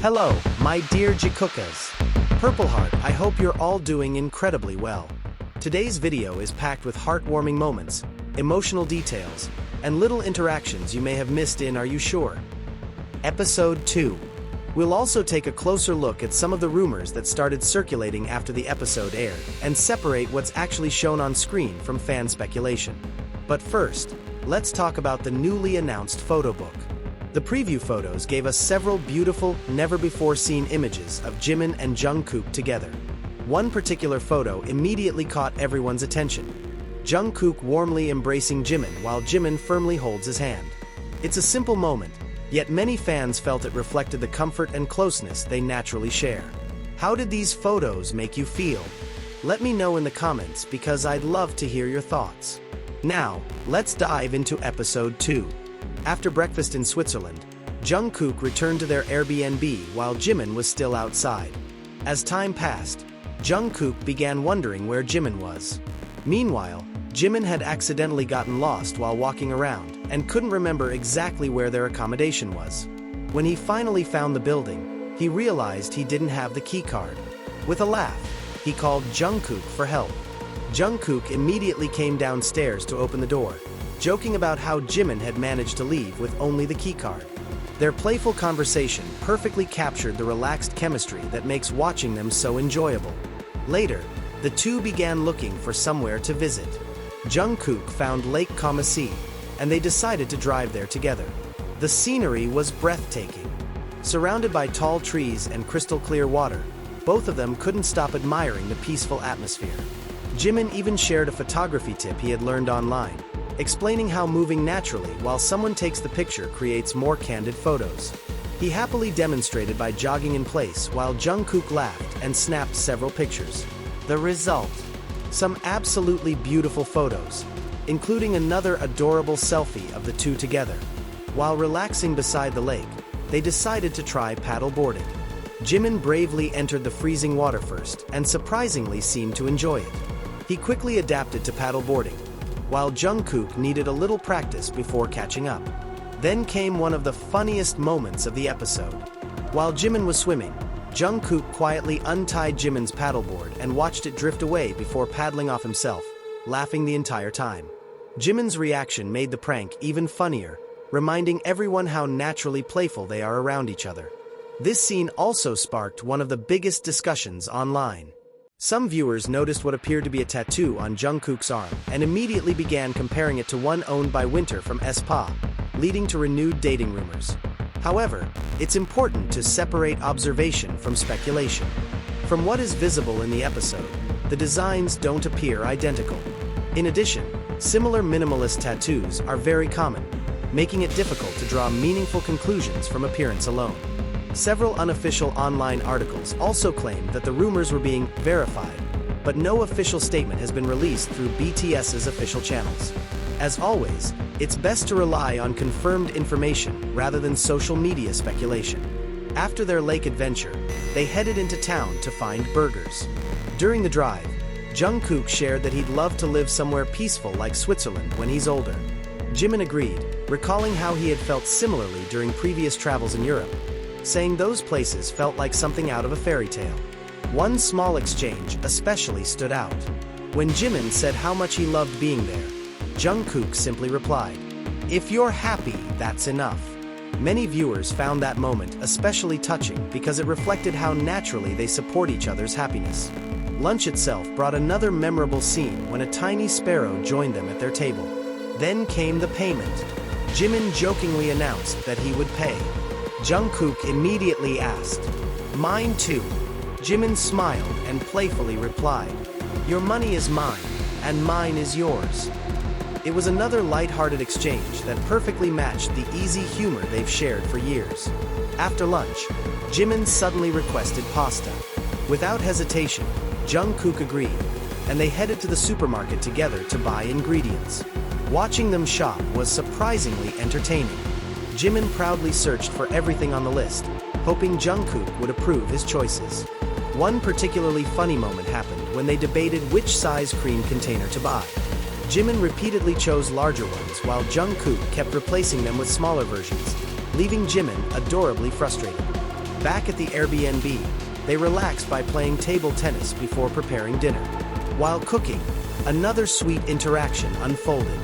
Hello, my dear Jikookas. Purple Heart, I hope you're all doing incredibly well. Today's video is packed with heartwarming moments, emotional details, and little interactions you may have missed in Are You Sure? Episode 2. We'll also take a closer look at some of the rumors that started circulating after the episode aired, and separate what's actually shown on screen from fan speculation. But first, let's talk about the newly announced photo book. The preview photos gave us several beautiful, never-before-seen images of Jimin and Jungkook together. One particular photo immediately caught everyone's attention. Jungkook warmly embracing Jimin while Jimin firmly holds his hand. It's a simple moment, yet many fans felt it reflected the comfort and closeness they naturally share. How did these photos make you feel? Let me know in the comments because I'd love to hear your thoughts. Now, let's dive into episode 2. After breakfast in Switzerland, Jungkook returned to their Airbnb while Jimin was still outside. As time passed, Jungkook began wondering where Jimin was. Meanwhile, Jimin had accidentally gotten lost while walking around and couldn't remember exactly where their accommodation was. When he finally found the building, he realized he didn't have the keycard. With a laugh, he called Jungkook for help. Jungkook immediately came downstairs to open the door, joking about how Jimin had managed to leave with only the keycard. Their playful conversation perfectly captured the relaxed chemistry that makes watching them so enjoyable. Later, the two began looking for somewhere to visit. Jungkook found Lake Kamasi, and they decided to drive there together. The scenery was breathtaking. Surrounded by tall trees and crystal-clear water, both of them couldn't stop admiring the peaceful atmosphere. Jimin even shared a photography tip he had learned online, explaining how moving naturally while someone takes the picture creates more candid photos. He happily demonstrated by jogging in place while Jungkook laughed and snapped several pictures. The result? Some absolutely beautiful photos, including another adorable selfie of the two together. While relaxing beside the lake, they decided to try paddle boarding. Jimin bravely entered the freezing water first and surprisingly seemed to enjoy it. He quickly adapted to paddle boarding, while Jungkook needed a little practice before catching up. Then came one of the funniest moments of the episode. While Jimin was swimming, Jungkook quietly untied Jimin's paddleboard and watched it drift away before paddling off himself, laughing the entire time. Jimin's reaction made the prank even funnier, reminding everyone how naturally playful they are around each other. This scene also sparked one of the biggest discussions online. Some viewers noticed what appeared to be a tattoo on Jungkook's arm and immediately began comparing it to one owned by Winter from Ep.2, leading to renewed dating rumors. However, it's important to separate observation from speculation. From what is visible in the episode, the designs don't appear identical. In addition, similar minimalist tattoos are very common, making it difficult to draw meaningful conclusions from appearance alone. Several unofficial online articles also claimed that the rumors were being verified, but no official statement has been released through BTS's official channels. As always, it's best to rely on confirmed information rather than social media speculation. After their lake adventure, they headed into town to find burgers. During the drive, Jungkook shared that he'd love to live somewhere peaceful like Switzerland when he's older. Jimin agreed, recalling how he had felt similarly during previous travels in Europe, saying those places felt like something out of a fairy tale. One small exchange especially stood out. When Jimin said how much he loved being there, Jungkook simply replied, "If you're happy, that's enough." Many viewers found that moment especially touching because it reflected how naturally they support each other's happiness. Lunch itself brought another memorable scene when a tiny sparrow joined them at their table. Then came the payment. Jimin jokingly announced that he would pay. Jungkook immediately asked, "Mine too?" Jimin smiled and playfully replied, "Your money is mine, and mine is yours." It was another light-hearted exchange that perfectly matched the easy humor they've shared for years. After lunch, Jimin suddenly requested pasta. Without hesitation, Jungkook agreed, and they headed to the supermarket together to buy ingredients. Watching them shop was surprisingly entertaining. Jimin proudly searched for everything on the list, hoping Jungkook would approve his choices. One particularly funny moment happened when they debated which size cream container to buy. Jimin repeatedly chose larger ones while Jungkook kept replacing them with smaller versions, leaving Jimin adorably frustrated. Back at the Airbnb, they relaxed by playing table tennis before preparing dinner. While cooking, another sweet interaction unfolded.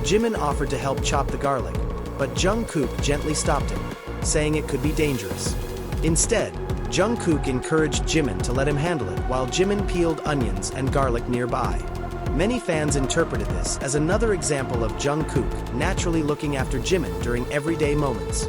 Jimin offered to help chop the garlic, but Jungkook gently stopped him, saying it could be dangerous. Instead, Jungkook encouraged Jimin to let him handle it while Jimin peeled onions and garlic nearby. Many fans interpreted this as another example of Jungkook naturally looking after Jimin during everyday moments.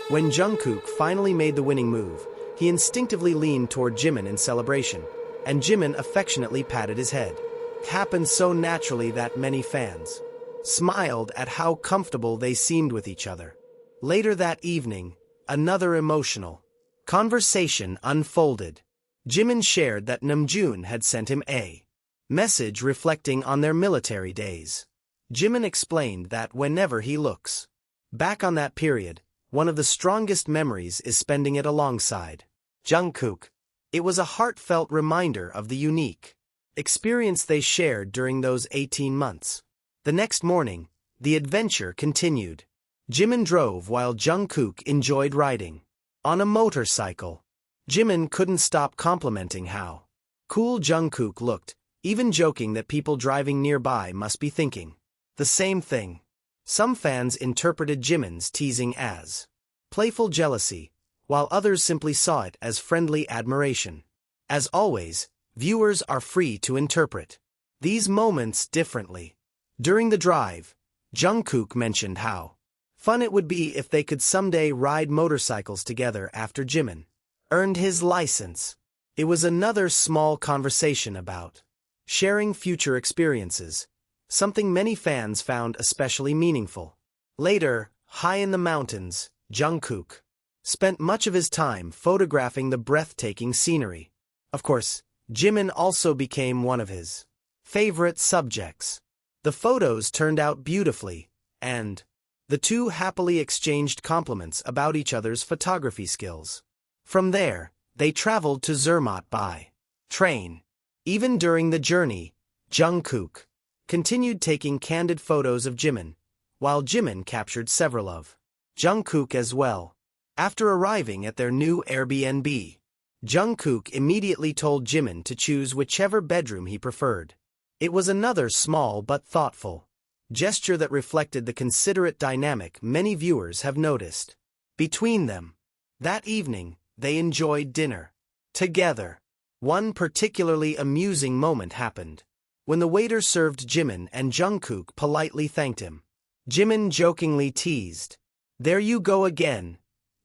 When Jungkook finally made the winning move, he instinctively leaned toward Jimin in celebration, and Jimin affectionately patted his head. It happened so naturally that many fans smiled at how comfortable they seemed with each other. Later that evening, another emotional conversation unfolded. Jimin shared that Namjoon had sent him a message reflecting on their military days. Jimin explained that whenever he looks back on that period, one of the strongest memories is spending it alongside Jungkook. It was a heartfelt reminder of the unique experience they shared during those 18 months. The next morning, the adventure continued. Jimin drove while Jungkook enjoyed riding on a motorcycle. Jimin couldn't stop complimenting how cool Jungkook looked, even joking that people driving nearby must be thinking the same thing. Some fans interpreted Jimin's teasing as playful jealousy, while others simply saw it as friendly admiration. As always, viewers are free to interpret these moments differently. During the drive, Jungkook mentioned how fun it would be if they could someday ride motorcycles together after Jimin earned his license. It was another small conversation about sharing future experiences, something many fans found especially meaningful. Later, high in the mountains, Jungkook spent much of his time photographing the breathtaking scenery. Of course, Jimin also became one of his favorite subjects. The photos turned out beautifully, and the two happily exchanged compliments about each other's photography skills. From there, they traveled to Zermatt by train. Even during the journey, Jungkook continued taking candid photos of Jimin, while Jimin captured several of Jungkook as well. After arriving at their new Airbnb, Jungkook immediately told Jimin to choose whichever bedroom he preferred. It was another small but thoughtful gesture that reflected the considerate dynamic many viewers have noticed between them. That evening, they enjoyed dinner together. One particularly amusing moment happened when the waiter served Jimin and Jungkook politely thanked him. Jimin jokingly teased, "There you go again,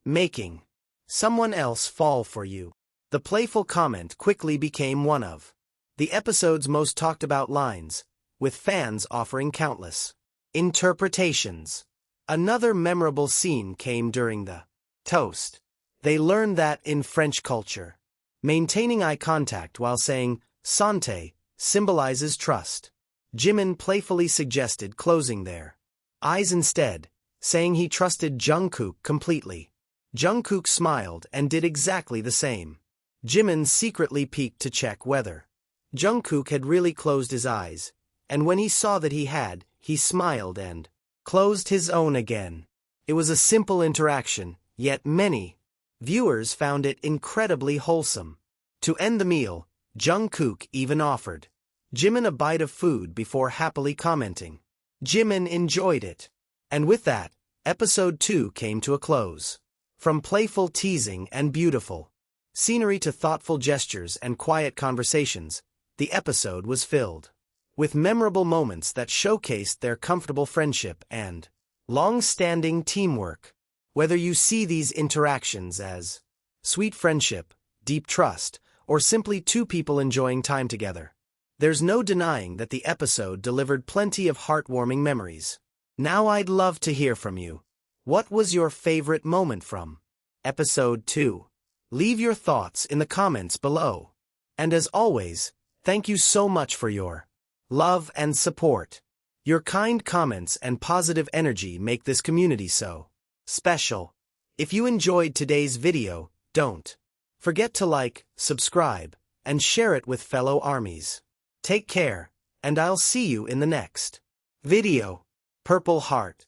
making someone else fall for you." The playful comment quickly became one of the episode's most talked about lines, with fans offering countless interpretations. Another memorable scene came during the toast. They learned that in French culture, maintaining eye contact while saying "Santé" symbolizes trust. Jimin playfully suggested closing their eyes instead, saying he trusted Jungkook completely. Jungkook smiled and did exactly the same. Jimin secretly peeked to check whether Jungkook had really closed his eyes, and when he saw that he had, he smiled and closed his own again. It was a simple interaction, yet many viewers found it incredibly wholesome. To end the meal, Jungkook even offered Jimin a bite of food before happily commenting, "Jimin enjoyed it." And with that, episode 2 came to a close. From playful teasing and beautiful scenery to thoughtful gestures and quiet conversations, the episode was filled with memorable moments that showcased their comfortable friendship and long-standing teamwork. Whether you see these interactions as sweet friendship, deep trust, or simply two people enjoying time together, there's no denying that the episode delivered plenty of heartwarming memories. Now I'd love to hear from you. What was your favorite moment from episode 2? Leave your thoughts in the comments below. And as always, thank you so much for your love and support. Your kind comments and positive energy make this community so special. If you enjoyed today's video, don't forget to like, subscribe, and share it with fellow armies. Take care, and I'll see you in the next video. Purple Heart.